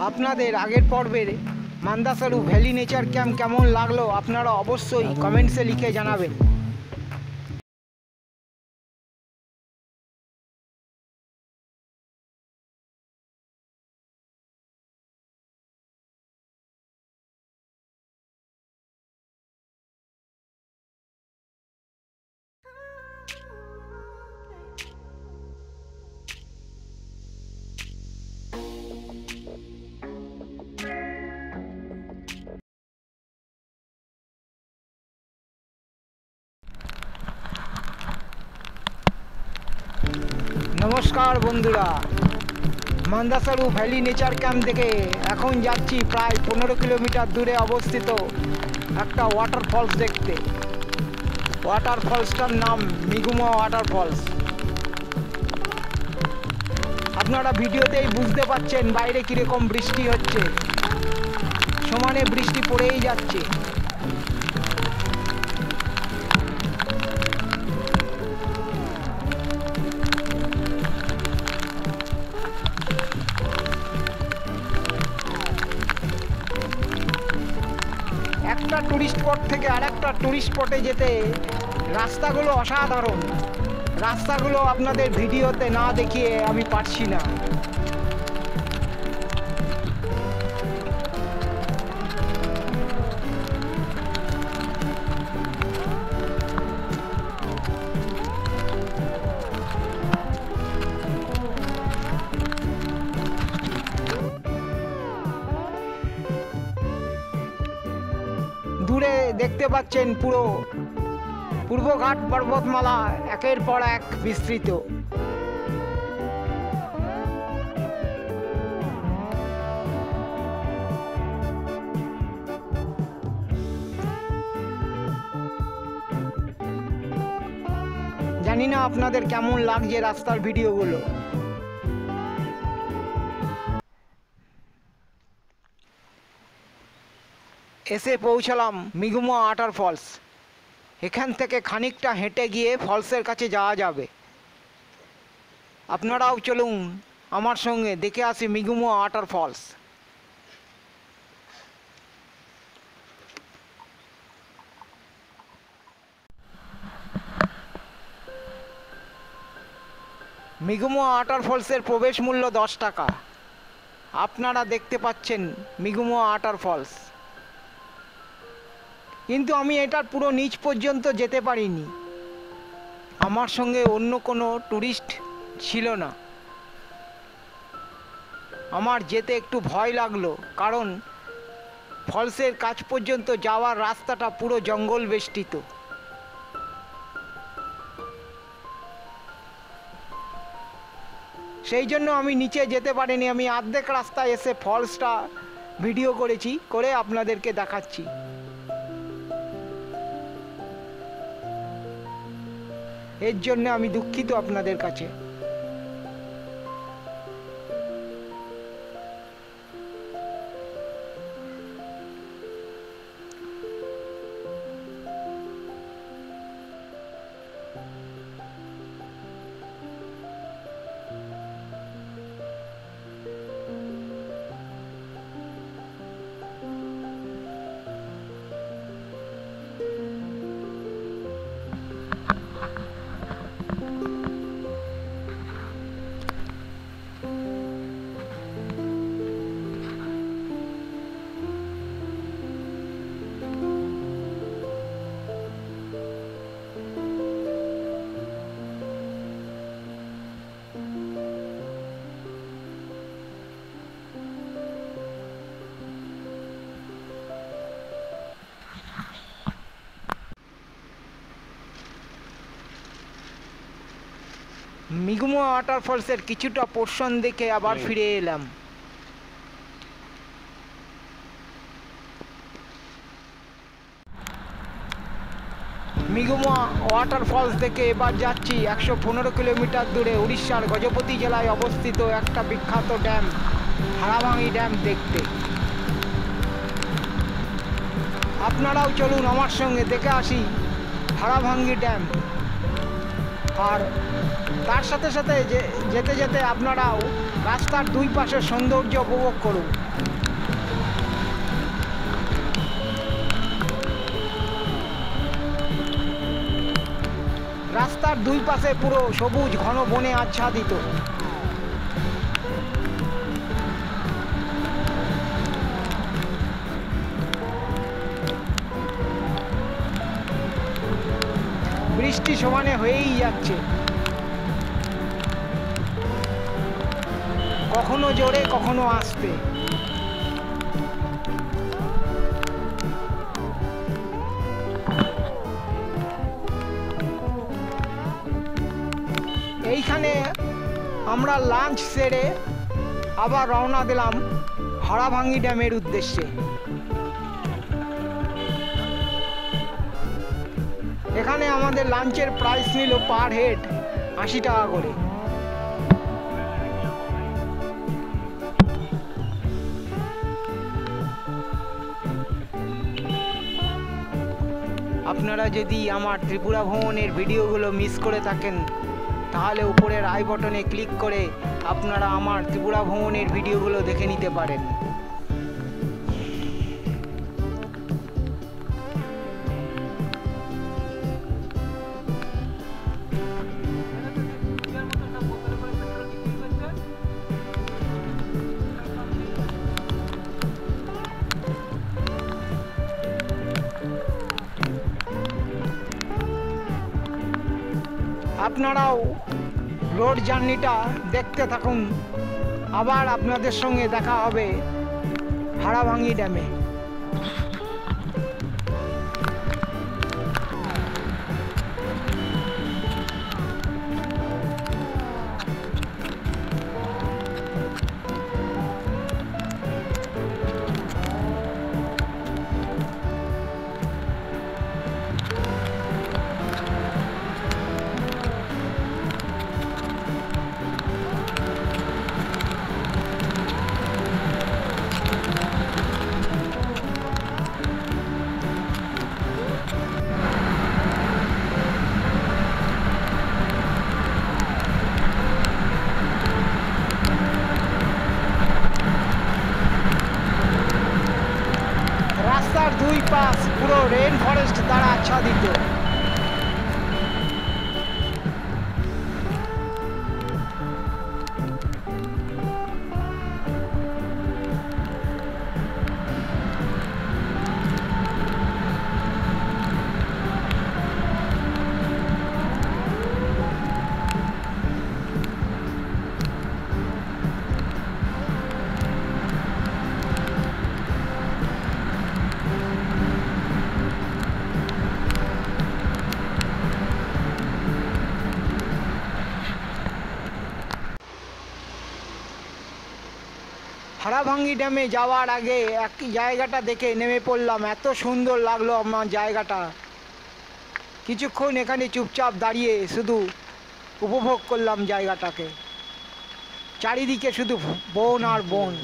আপনাদের আগের পর্বের মান্দাসারু ভ্যালি নেচার ক্যাম্প কেমন লাগলো আপনারা অবশ্যই কমেন্টসে লিখে জানাবেন। নমস্কার বন্ধুরা, মান্দাসারু ভ্যালি নেচার ক্যাম্প থেকে এখন যাচ্ছি প্রায় 15 কিলোমিটার দূরে অবস্থিত একটা ওয়াটারফলস দেখতে। ওয়াটারফলসটার নাম মিগুমা ওয়াটারফলস। আপনারা ভিডিওতেই বুঝতে পাচ্ছেন বাইরে কীরকম বৃষ্টি হচ্ছে, সমানে বৃষ্টি পড়েই যাচ্ছে। একটা টুরিস্ট স্পট থেকে আরেকটা টুরিস্ট স্পটে যেতে রাস্তাগুলো অসাধারণ। রাস্তাগুলো আপনাদের ভিডিওতে না দেখিয়ে আমি পারছি না। দূরে দেখতে পাচ্ছেন পুরো পূর্বঘাট পর্বতমালা একের পর এক বিস্তৃত। জানি না আপনাদের কেমন লাগছে রাস্তার ভিডিওগুলো। এসে পৌঁছালাম মিগুমা ওয়াটারফলস। এখান থেকে খানিকটা হেঁটে গিয়ে ফলসের কাছে যাওয়া যাবে। আপনারাও চলুন আমার সঙ্গে দেখে আসি মিগুমা ওয়াটারফলস। মিগুমা ওয়াটারফলসের প্রবেশ মূল্য 10 টাকা। আপনারা দেখতে পাচ্ছেন মিগুমা ওয়াটারফলস, কিন্তু আমি এটার পুরো নিচ পর্যন্ত যেতে পারিনি। আমার সঙ্গে অন্য কোনো ট্যুরিস্ট ছিল না। আমার যেতে একটু ভয় লাগলো, কারণ ফলসের কাছ পর্যন্ত যাওয়ার রাস্তাটা পুরো জঙ্গল বেষ্টিত। সেই জন্য আমি নিচে যেতে পারিনি। আমি অর্ধেক রাস্তায় এসে ফলসটা ভিডিও করেছি, করে আপনাদেরকে দেখাচ্ছি। এর জন্য আমি দুঃখিত আপনাদের কাছে। মিগুমা ওয়াটারফলসের কিছুটা পোর্শন দেখে আবার ফিরে এলাম। মিগুমা ওয়াটারফলস থেকে এবার যাচ্ছি 115 কিলোমিটার দূরে উড়িষ্যার গজপতি জেলায় অবস্থিত একটা বিখ্যাত ড্যাম হারাভাঙ্গি ড্যাম দেখতে। আপনারাও চলুন আমার সঙ্গে দেখে আসি হারাভাঙ্গি ড্যাম। আর তার সাথে সাথে যেতে যেতে আপনারাও রাস্তার দুই পাশের সৌন্দর্য উপভোগ করুন। রাস্তার দুই পাশে পুরো সবুজ ঘন বনে আচ্ছাদিত। বৃষ্টি সমানে হয়েই যাচ্ছে, কখনো জোরে কখনো আস্তে। এইখানে আমরা লাঞ্চ সেরে আবার রওনা দিলাম হাড়াভাঙ্গি ড্যামের উদ্দেশ্যে। এখানে আমাদের লাঞ্চের প্রাইস নিল পার হেড 80 টাকা করে। আপনারা যদি আমার ত্রিপুরা ভ্রমণের ভিডিওগুলো মিস করে থাকেন তাহলে উপরের আই বটনে ক্লিক করে আপনারা আমার ত্রিপুরা ভ্রমণের ভিডিওগুলো দেখে নিতে পারেন। আপনারাও রোড জার্নিটা দেখতে থাকুন, আবার আপনাদের সঙ্গে দেখা হবে হাড়াভাঙ্গি ড্যামে। রাস্তার দুই পাশ পুরো রেন ফরেস্ট দ্বারা আচ্ছাদিত। হাড়াভাঙ্গি ড্যামে যাওয়ার আগে একই জায়গাটা দেখে নেমে পড়লাম, এত সুন্দর লাগলো আমার জায়গাটা। কিছুক্ষণ এখানে চুপচাপ দাঁড়িয়ে শুধু উপভোগ করলাম জায়গাটাকে, চারিদিকে শুধু বন আর বন।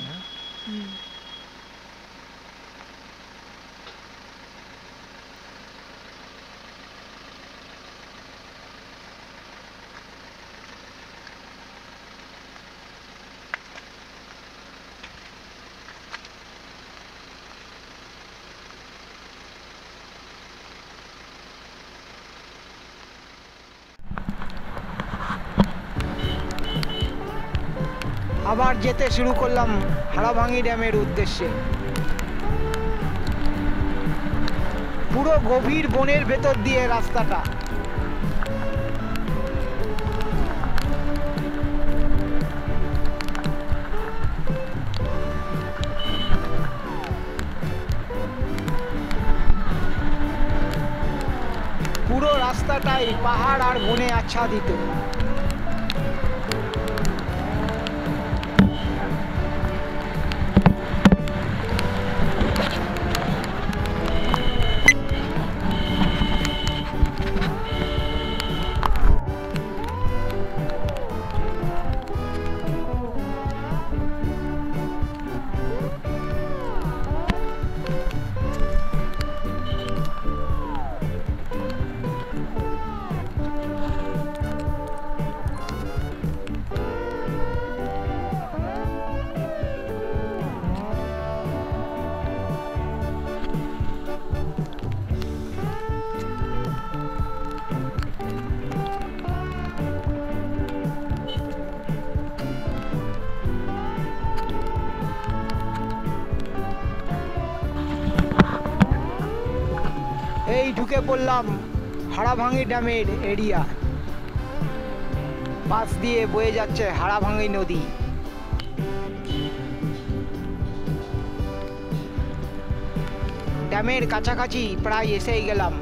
আবার যেতে শুরু করলাম হাড়াভাঙ্গি ড্যামের উদ্দেশ্যে। পুরো গভীর বনের ভেতর দিয়ে রাস্তাটা। পুরো রাস্তাটাই পাহাড় আর বনে আচ্ছাদিত। ঢুকে পড়লাম হাড়াভাঙি ড্যামের এরিয়া। পাশ দিয়ে বয়ে যাচ্ছে হাড়াভাঙি নদী। ড্যামের কাছাকাছি প্রায় এসেই গেলাম।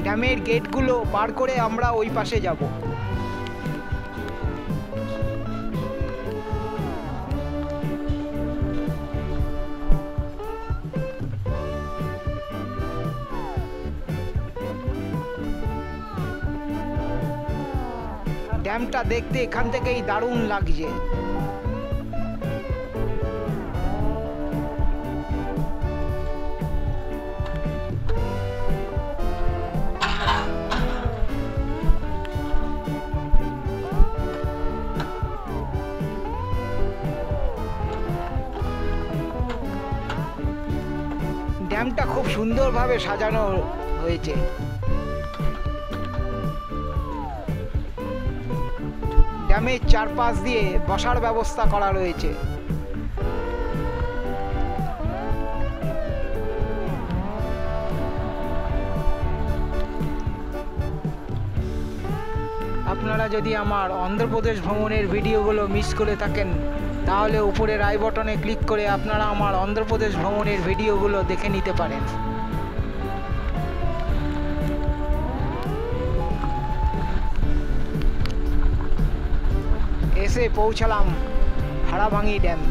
ড্যামের গেটগুলো পার করে আমরা ওই পাশে যাব। ড্যামটা দেখতে এখান থেকেই দারুণ লাগছে। ড্যামটা খুব সুন্দরভাবে সাজানো হয়েছে। ড্যামের চারপাশ দিয়ে বসার ব্যবস্থা করা রয়েছে। আপনারা যদি আমার অন্ধ্রপ্রদেশ ভ্রমণের ভিডিওগুলো মিস করে থাকেন তাহলে উপরের আই বটনে ক্লিক করে আপনারা আমার অন্ধ্রপ্রদেশ ভ্রমণের ভিডিওগুলো দেখে নিতে পারেন। এসে পৌঁছালাম হাড়াভাঙি ড্যাম।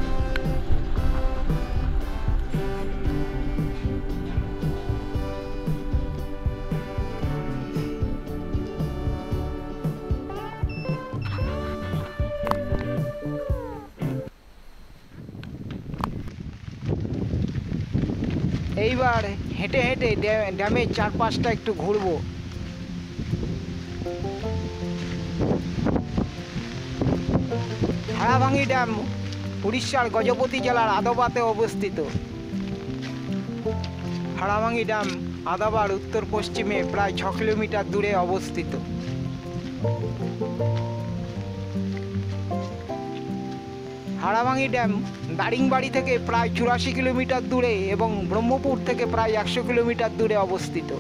এইবার হেঁটে হেঁটে ড্যামের চারপাশটা একটু ঘুরবো। হাড়াভাঙি ড্যাম উড়িষ্যার গজপতি জেলার আদাবাতে অবস্থিত। হাড়াভাঙি ড্যাম আদাবার উত্তর পশ্চিমে প্রায় 6 কিলোমিটার দূরে অবস্থিত। হাড়াভাঙি ড্যাম দারিংবাড়ি থেকে প্রায় 84 কিলোমিটার দূরে এবং ব্রহ্মপুর থেকে প্রায় 100 কিলোমিটার দূরে অবস্থিত।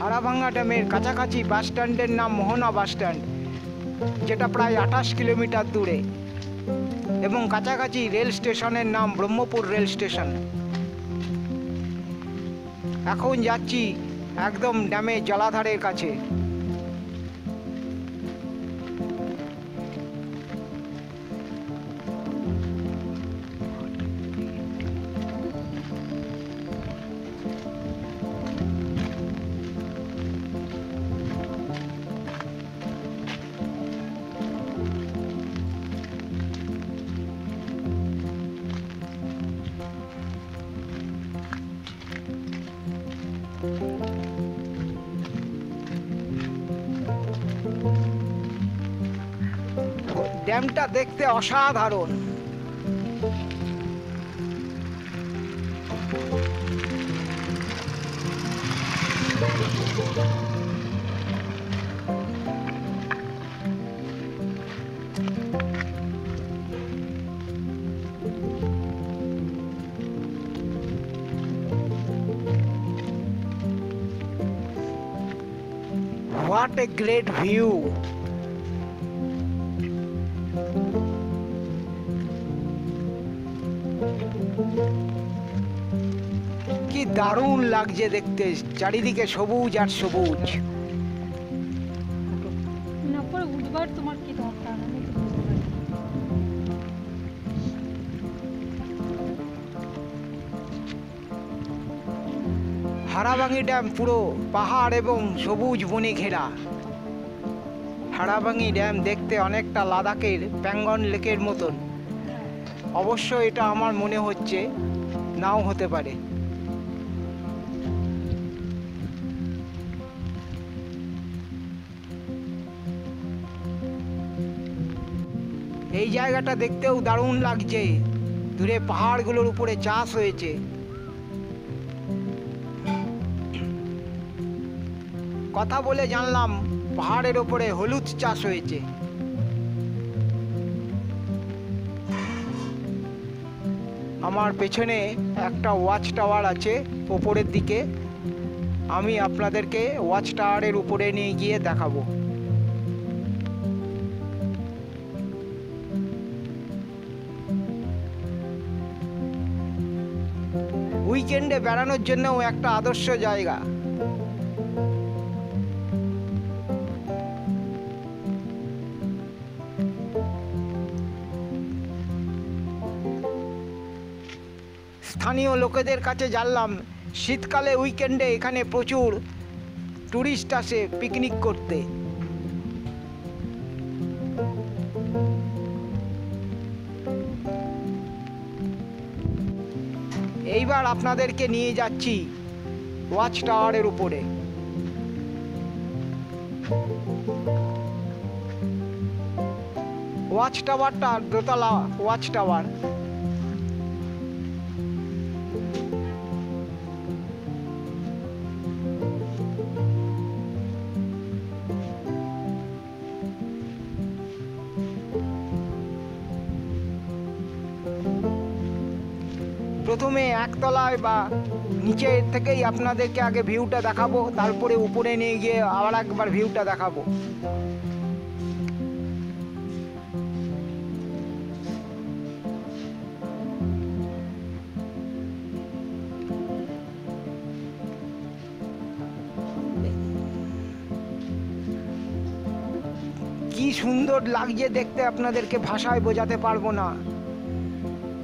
হাড়াভাঙা ড্যামের কাছাকাছি বাস স্ট্যান্ডের নাম মোহনা বাস স্ট্যান্ড, যেটা প্রায় 28 কিলোমিটার দূরে, এবং কাছাকাছি রেল স্টেশনের নাম ব্রহ্মপুর রেল স্টেশন। এখন যাচ্ছি একদম ড্যামের জলাধারের কাছে। ড্যামটা দেখতে অসাধারণ। What a great view! কি দারুণ লাগছে দেখতে, চারিদিকে সবুজ আর সবুজ। হাড়াভাঙি ড্যাম পুরো পাহাড় এবং সবুজ বনে ঘেরা। হাড়াভাঙি ড্যাম দেখতে অনেকটা লাদাখের প্যাঙ্গন লেকের মতন। অবশ্য এটা আমার মনে হচ্ছে, নাও হতে পারে। এই জায়গাটা দেখতেও দারুণ লাগছে। দূরে পাহাড়গুলোর উপরে চাষ হয়েছে। কথা বলে জানলাম পাহাড়ের ওপরে হলুদ চাষ হয়েছে। আমার পেছনে একটা ওয়াচ টাওয়ার আছে ওপরের দিকে, আমি আপনাদেরকে ওয়াচ টাওয়ারের উপরে নিয়ে গিয়ে দেখাবো। উইকেন্ডে বেড়ানোর জন্যও একটা আদর্শ জায়গা। স্থানীয় লোকেদের কাছে জানলাম শীতকালে উইকেন্ডে এখানে প্রচুর টুরিস্ট আসে পিকনিক করতে। এইবার আপনাদেরকে নিয়ে যাচ্ছি ওয়াচ টাওয়ারের উপরে। ওয়াচ টাওয়ারটা দোতলা ওয়াচ টাওয়ার। প্রথমে একতলায় বা নিচের থেকেই আপনাদেরকে আগে ভিউটা দেখাবো, তারপরে উপরে নিয়ে গিয়ে আবার একবার ভিউটা দেখাবো। কি সুন্দর লাগছে দেখতে, আপনাদেরকে ভাষায় বোঝাতে পারবো না।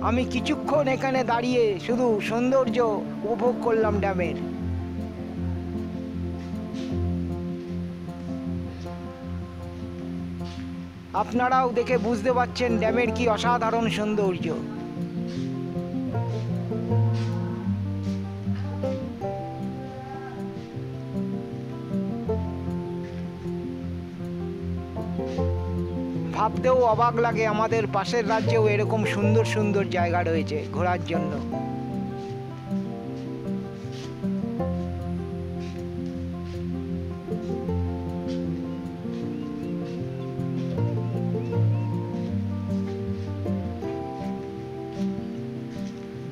আমি কিছুক্ষণ এখানে দাঁড়িয়ে শুধু সৌন্দর্য উপভোগ করলাম ড্যামের। আপনারাও দেখে বুঝতে পারছেন ড্যামের কি অসাধারণ সৌন্দর্য। ভাবতেও অবাক লাগে আমাদের পাশের রাজ্যেও এরকম সুন্দর সুন্দর জায়গা রয়েছে ঘোরার জন্য।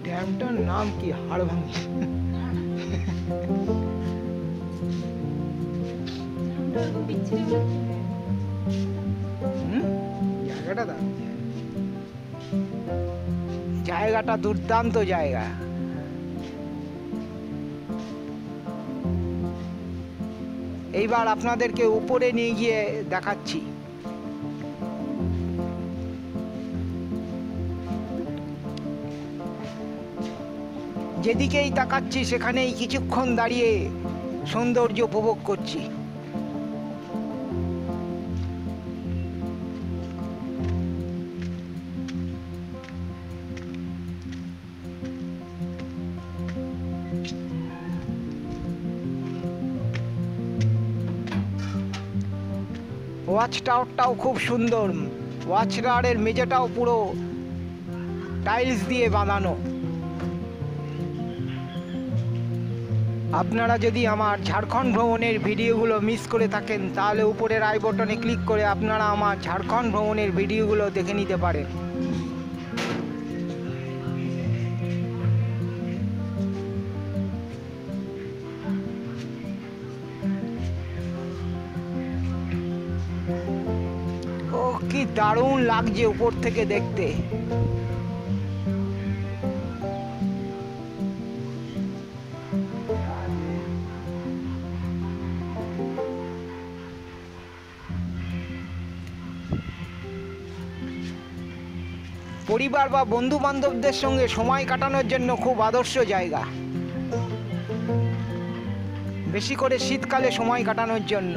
ড্যামটার নাম কি? হাড়ভাঙ্গি। জায়গাটা দুর্দান্ত জায়গা। এইবার আপনাদেরকে উপরে নিয়ে গিয়ে দেখাচ্ছি। যেদিকেই তাকাচ্ছি সেখানেই কিছুক্ষণ দাঁড়িয়ে সৌন্দর্য উপভোগ করছি। ওয়াচ টাওয়ারটাও খুব সুন্দর। ওয়াচ টাওয়ারের মেঝেটাও পুরো টাইলস দিয়ে বাঁধানো। আপনারা যদি আমার ঝাড়খণ্ড ভ্রমণের ভিডিওগুলো মিস করে থাকেন তাহলে উপরের আই বটনে ক্লিক করে আপনারা আমার ঝাড়খণ্ড ভ্রমণের ভিডিওগুলো দেখে নিতে পারেন। ও কি দারুণ লাগছে উপর থেকে দেখতে। পরিবার বা বন্ধু বান্ধবদের সঙ্গে সময় কাটানোর জন্য খুব আদর্শ জায়গা, বেশি করে শীতকালে সময় কাটানোর জন্য।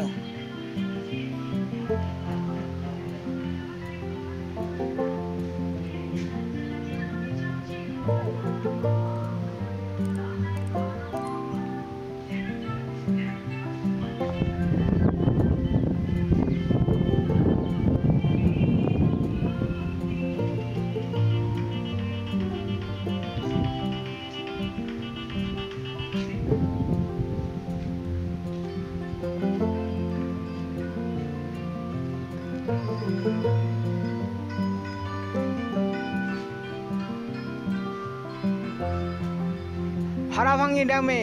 হারাভাঙি ড্যামে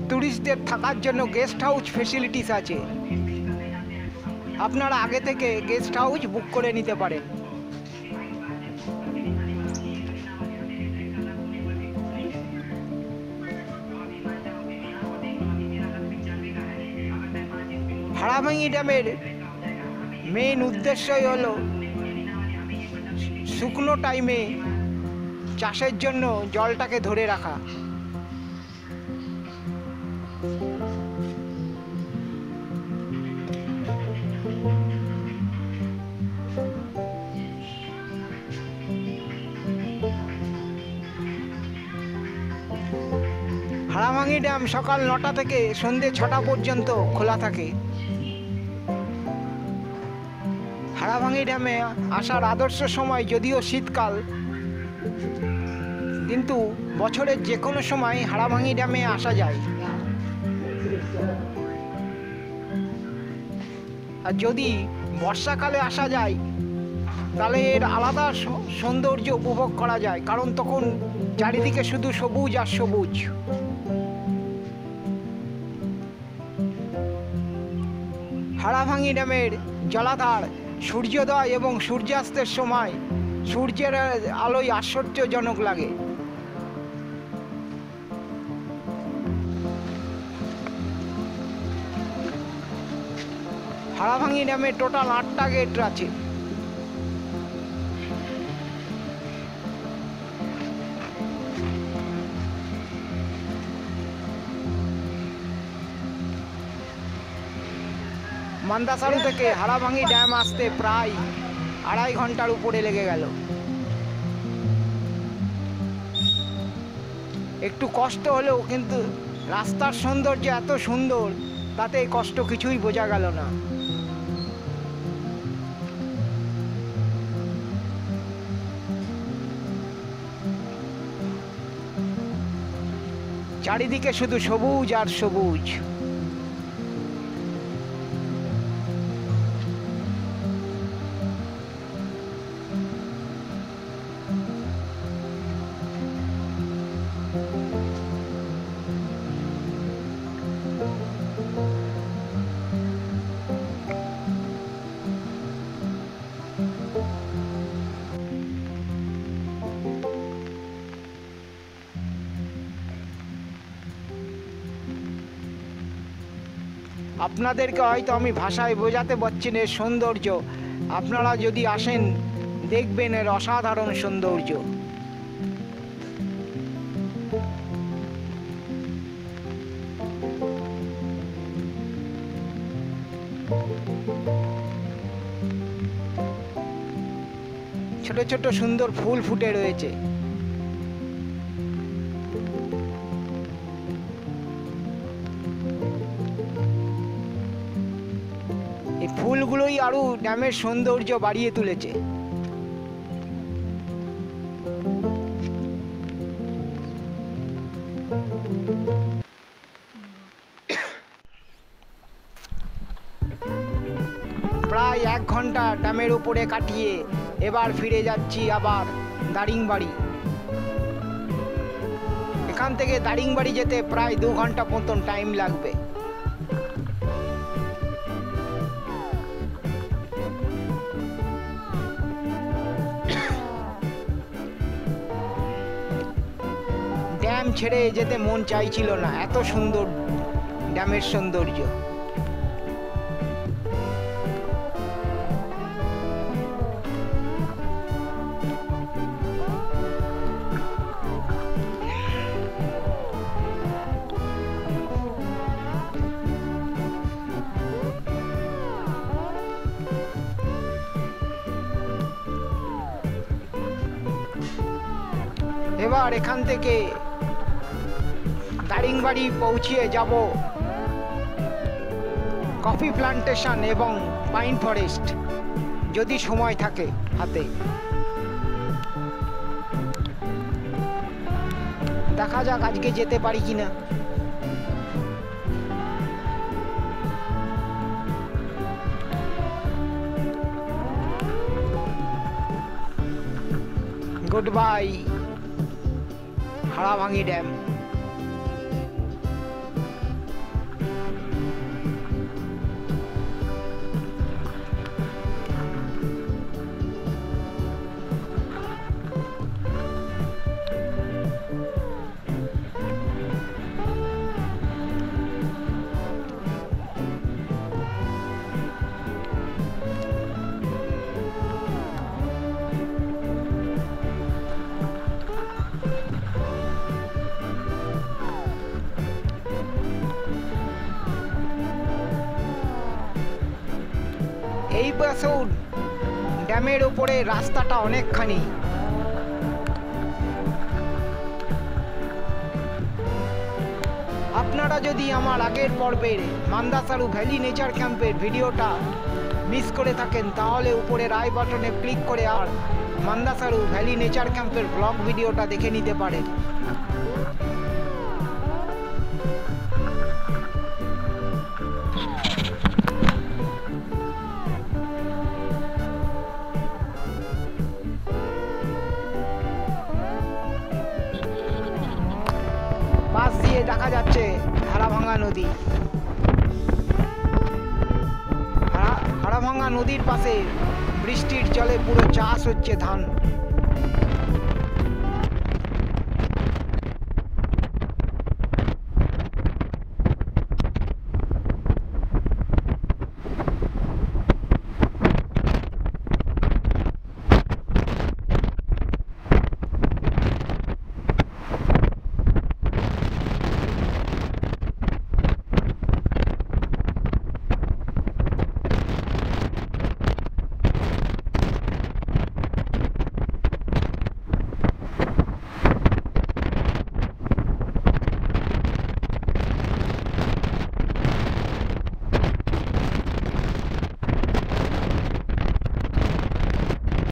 টুরিস্টদের থাকার জন্য গেস্ট হাউস ফেসিলিটিস আছে। আপনারা আগে থেকে গেস্ট হাউস বুক করে নিতে পারেন। হারাভাঙি ড্যামের মেইন উদ্দেশ্যই হলো শুকনো টাইমে চাষের জন্য জলটাকে ধরে রাখা। হারাভাঙি ড্যাম সকাল 9টা থেকে সন্ধ্যে 6টা পর্যন্ত খোলা থাকে। হারাভাঙি ড্যামে আসার আদর্শ সময় যদিও শীতকাল, কিন্তু বছরের যে কোনো সময় হারাভাঙি ড্যামে আসা যায়। আর যদি বর্ষাকালে আসা যায় তাহলে এর আলাদা সৌন্দর্য উপভোগ করা যায়, কারণ তখন চারিদিকে শুধু সবুজ আর সবুজ। হারাভাঙি ড্যামের জলাধার সূর্যোদয় এবং সূর্যাস্তের সময় সূর্যের আলোয় আশ্চর্যজনক লাগে। হারাভাঙি ড্যামে টোটাল 8টা গেট আছে। মান্দাসারু থেকে হারাভাঙি ড্যাম আসতে প্রায় 2.5 ঘন্টার উপরে লেগে গেল। একটু কষ্ট হলেও কিন্তু রাস্তার সৌন্দর্য এত সুন্দর, তাতে কষ্ট কিছুই বোঝা গেল না। চারিদিকে শুধু সবুজ আর সবুজ। আপনাদেরকে হয়তো আমি ভাষায় বোঝাতে পারছি না এর সৌন্দর্য। আপনারা যদি আসেন দেখবেন এর অসাধারণ সৌন্দর্য। ছোট ছোট সুন্দর ফুল ফুটে রয়েছে। এই ফুলগুলোই আরো ড্যামের সৌন্দর্য বাড়িয়ে তুলেছে। প্রায় 1 ঘন্টা ড্যামের উপরে কাটিয়ে এবার ফিরে যাচ্ছি আবার দারিংবাড়ি। এখান থেকে দারিংবাড়ি যেতে প্রায় 2 ঘন্টা মতন টাইম লাগবে। ড্যাম ছেড়ে যেতে মন চাইছিল না, এত সুন্দর ড্যামের সৌন্দর্য। এবার এখান থেকে দারিংবাড়ি পৌঁছিয়ে যাব কফি প্লান্টেশন এবং পাইন ফরেস্ট, যদি সময় থাকে হাতে। দেখা যাক আজকে যেতে পারি কিনা। গুড বাই হাড়াভাঙি ড্যাম। এই বছর ড্যামের উপরে রাস্তাটা অনেকখানি। আপনারা যদি আমার আগের পর্বের মান্দাসারু ভ্যালি নেচার ক্যাম্পের ভিডিওটা মিস করে থাকেন তাহলে উপরের আই বাটনে ক্লিক করে আর মান্দাসারু ভ্যালি নেচার ক্যাম্পের ব্লগ ভিডিওটা দেখে নিতে পারেন। পাশ দিয়ে দেখা যাচ্ছে হাড়াভাঙা নদী। হাড়াভাঙা নদীর পাশে বৃষ্টির জলে পুরো চাষ হচ্ছে ধান।